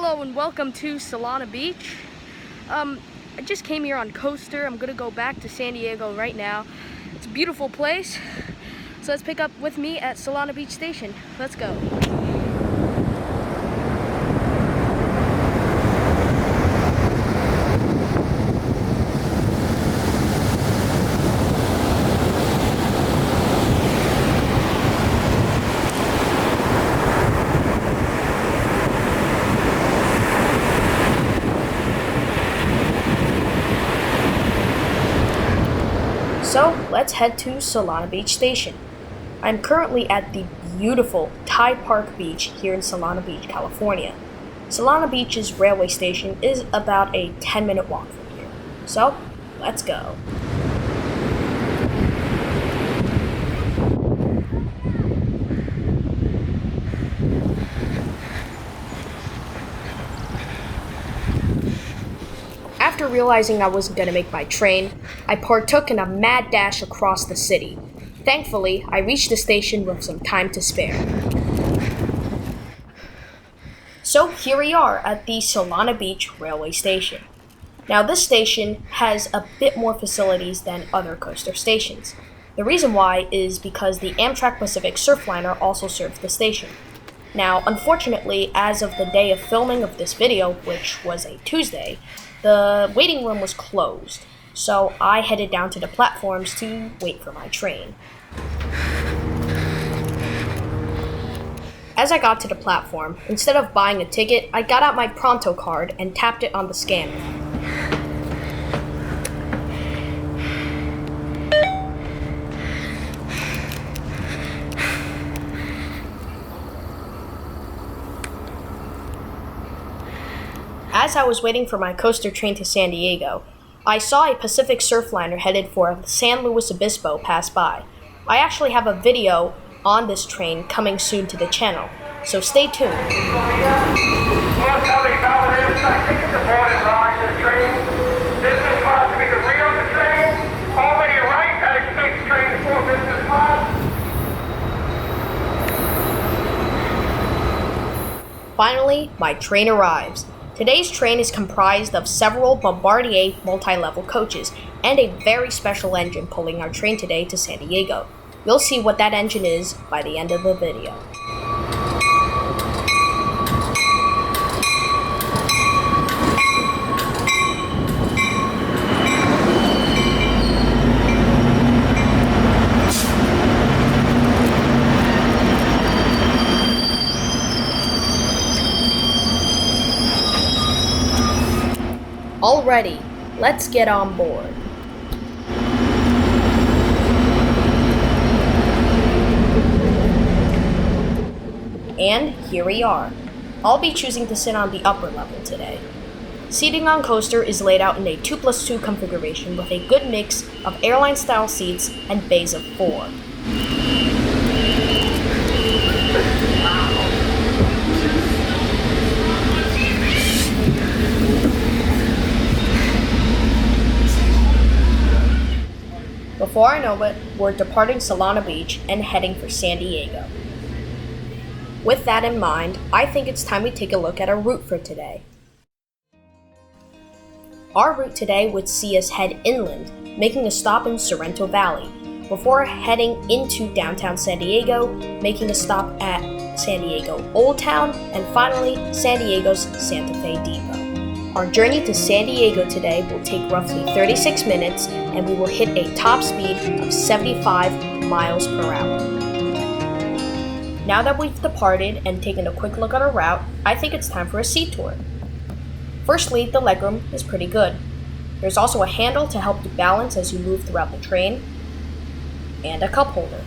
Hello and welcome to Solana Beach. I just came here on coaster. I'm gonna go back to San Diego right now. It's a beautiful place. So let's pick up with me at Solana Beach Station. Let's go. So let's head to Solana Beach Station. I'm currently at the beautiful Tide Park Beach here in Solana Beach, California. Solana Beach's railway station is about a 10-minute walk from here. So let's go. After realizing I wasn't going to make my train, I partook in a mad dash across the city. Thankfully, I reached the station with some time to spare. So here we are at the Solana Beach railway station. Now this station has a bit more facilities than other coaster stations. The reason why is because the Amtrak Pacific Surfliner also serves the station. Now, unfortunately, as of the day of filming of this video, which was a Tuesday, the waiting room was closed, so I headed down to the platforms to wait for my train. As I got to the platform, instead of buying a ticket, I got out my Pronto card and tapped it on the scanner. As I was waiting for my coaster train to San Diego, I saw a Pacific Surfliner headed for San Luis Obispo pass by. I actually have a video on this train coming soon to the channel, so stay tuned. Finally, my train arrives. Today's train is comprised of several Bombardier multi-level coaches and a very special engine pulling our train today to San Diego. You'll see what that engine is by the end of the video. Alrighty, let's get on board. And here we are. I'll be choosing to sit on the upper level today. Seating on coaster is laid out in a 2+2 configuration with a good mix of airline-style seats and bays of 4. Before I know it, we're departing Solana Beach and heading for San Diego. With that in mind, I think it's time we take a look at our route for today. Our route today would see us head inland, making a stop in Sorrento Valley, before heading into downtown San Diego, making a stop at San Diego Old Town, and finally San Diego's Santa Fe Depot. Our journey to San Diego today will take roughly 36 minutes, and we will hit a top speed of 75 miles per hour. Now that we've departed and taken a quick look at our route, I think it's time for a seat tour. Firstly, the legroom is pretty good. There's also a handle to help you balance as you move throughout the train, and a cup holder.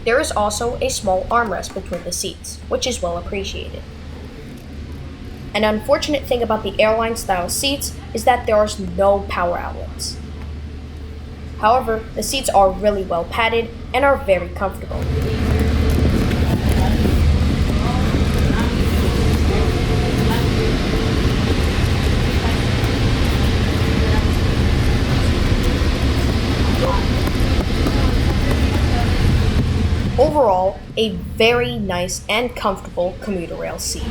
There is also a small armrest between the seats, which is well appreciated. An unfortunate thing about the airline-style seats is that there are no power outlets. However, the seats are really well padded and are very comfortable. Overall, a very nice and comfortable commuter rail seat.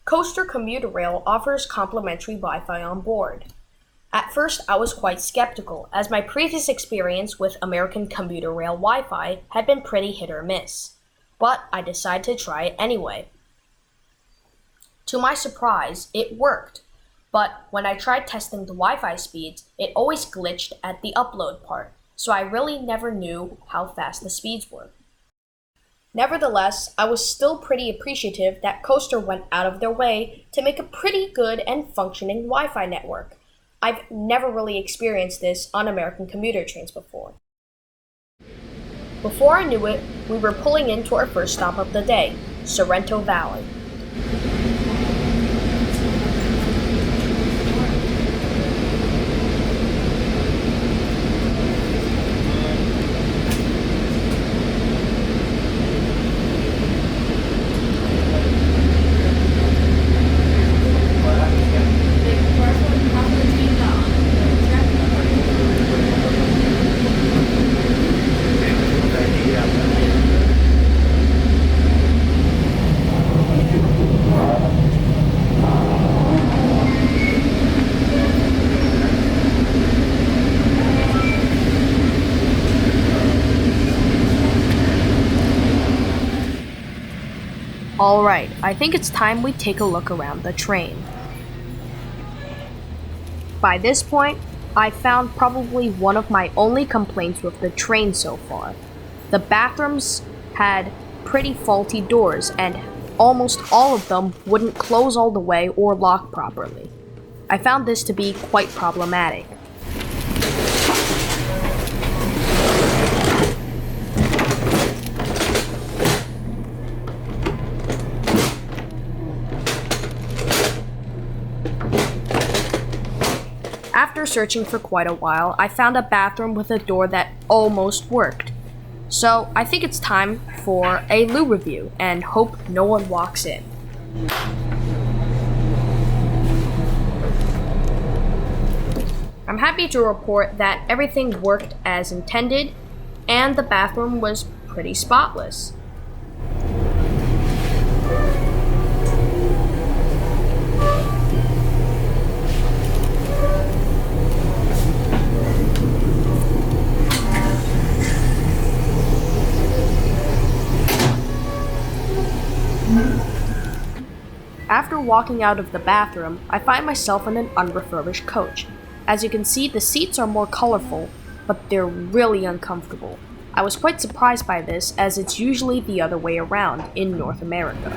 Coaster Commuter Rail offers complimentary Wi-Fi on board. At first, I was quite skeptical, as my previous experience with American Commuter Rail Wi-Fi had been pretty hit or miss, but I decided to try it anyway. To my surprise, it worked, but when I tried testing the Wi-Fi speeds, it always glitched at the upload part, so I really never knew how fast the speeds were. Nevertheless, I was still pretty appreciative that Coaster went out of their way to make a pretty good and functioning Wi-Fi network. I've never really experienced this on American commuter trains before. Before I knew it, we were pulling into our first stop of the day, Sorrento Valley. Alright, I think it's time we take a look around the train. By this point, I found probably one of my only complaints with the train so far. The bathrooms had pretty faulty doors, and almost all of them wouldn't close all the way or lock properly. I found this to be quite problematic. After searching for quite a while, I found a bathroom with a door that almost worked. So I think it's time for a loo review and hope no one walks in. I'm happy to report that everything worked as intended and the bathroom was pretty spotless. After walking out of the bathroom, I find myself in an unrefurbished coach. As you can see, the seats are more colorful, but they're really uncomfortable. I was quite surprised by this, as it's usually the other way around in North America.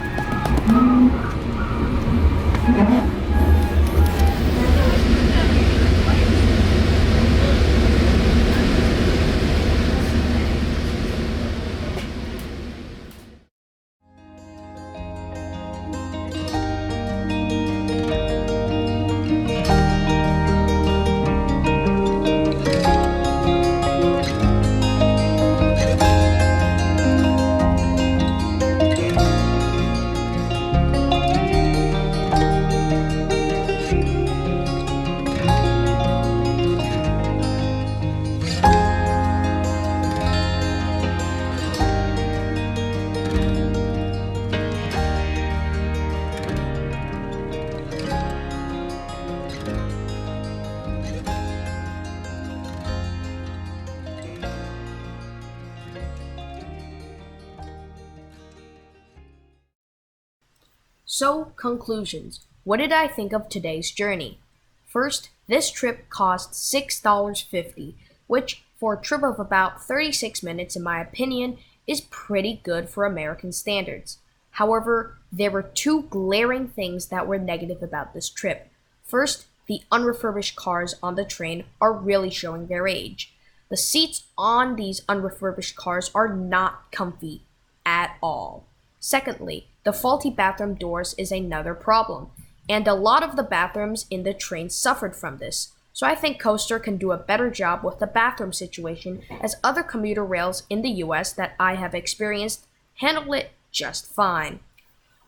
So, conclusions. What did I think of today's journey? First, this trip cost $6.50, which for a trip of about 36 minutes in my opinion is pretty good for American standards. However, there were two glaring things that were negative about this trip. First, the unrefurbished cars on the train are really showing their age. The seats on these unrefurbished cars are not comfy. at all. Secondly, the faulty bathroom doors is another problem, and a lot of the bathrooms in the train suffered from this. So I think Coaster can do a better job with the bathroom situation, as other commuter rails in the US that I have experienced handle it just fine.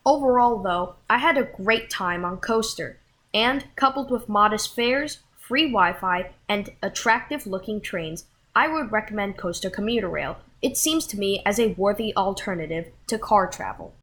Overall, though, I had a great time on Coaster, and coupled with modest fares, free Wi-Fi, and attractive-looking trains, I would recommend Coaster Commuter Rail. It seems to me as a worthy alternative to car travel.